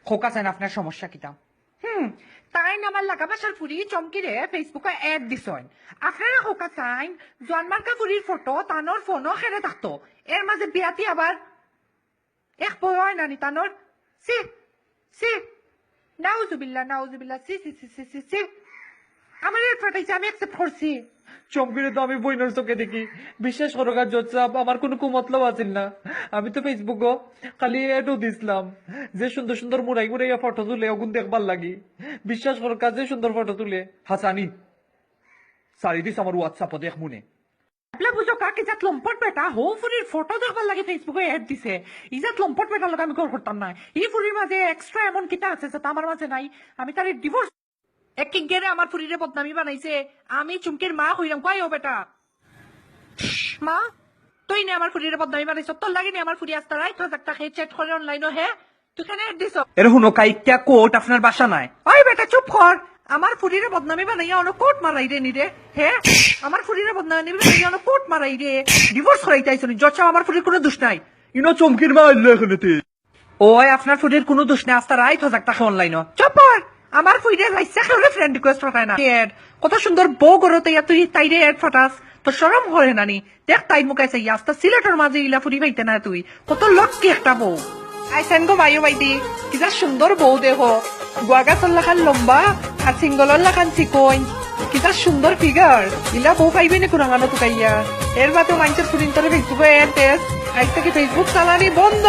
খোকা চান আপনার সমস্যা কিতা? তাই আমার লাগা বাসার ফুরি চমকিরে ফেসবুকে এড দিছেন। আপনারা খোকা চাইন জন্মার্কা ফুরির ফটো তানোর ফোনও খেলে থাকতো, এর মাঝে বিয়াতি আবার এক বয় নানি তানোর সি সি নাউজুবিল্লাহ সি সি সি সি সি সি আমার এর ফাটাইছে, আমি অ্যাকসেপ্ট করছি। চমকিরে তো আমি বইনার চোখে দেখি, বিশ্বাস করো কাজ জোচ্ছাপ আমার কোনো কুমতলব আছিল না। আমি তো ফেসবুকও খালি এডও দিছিলাম যে সুন্দর সুন্দর মুড়াইয়া ফটো তুলে ওগুন দেখবার লাগি। বিশ্বাস করো কাজ যে সুন্দর ফটো তুলে হাসানি সারি দিস আমার হোয়াটসঅ্যাপও দেখ মনে। আপলা বুঝো কাকে যাত লম্পট বেটা হো ফুরির ফটো দেখবার লাগে ফেসবুকে এড দিছে। ইজাত লম্পট বেটার লোক আমি কল করতাম না। এই ফুরির মাঝে এক্সট্রা এমন কিতা আছে যেটা আমার মাঝে নাই। আমি তার ডিভোর্স এক গেরে আমার ফুরিরে বদনামি বানাইছে। আমি চুমকির মা হইলাম কয় ও বেটা মা তুই নে আমার ফুরিরে বদনামি বানাইছ, তোর লাগেনি আমার ফুরি আসতে রাই তোর একটা খেয়ে চ্যাট করে অনলাইনও হে তুই কেন এড দিছ? এর হুনো কাইকা কোট আপনার বাসা নাই। ওই বেটা চুপ কর, আমার ফুরিরে বদনামি বানাইয়া অনেক কোট মারাই রে নি রে। হ্যাঁ আমার ফুরিরে বদনামি বানাইয়া অনেক কোট মারাই রে। ডিভোর্স করাইতে আইছনি জচ্ছা, আমার ফুরির কোনো দোষ নাই। ইনো চমকির মা আইলো এখানে ওই আপনার ফুরির কোনো দোষ নেই, আস্তা রাইট হাজার টাকা অনলাইন চুপ কর। আমার ফুইরে যাইছে কেউরে ফ্রেন্ড রিকোয়েস্ট পাঠায় না। কত সুন্দর বউ করতে তুই তাইরে এড ফাটাস, তো শরম করে নানি? দেখ তাই মুখাইছে আস্তা সিলেটের মাঝে ইলা ফুরি পাইতে না তুই, কত লক্ষ্মী একটা বউ। আইসেন গো ভাইও ভাইদি কিটা সুন্দর বউ দেখো, গুয়াগাছর লাখান লম্বা আর সিঙ্গলর লাখান চিকন, কিটা সুন্দর ফিগার। ইলা বউ পাইবে না কোনো মানুষ টুকাইয়া। এর বাদেও মানুষের ফুরিন তোরে ফেসবুকে এড দেশ, আজ থেকে ফেসবুক চালানি বন্ধ।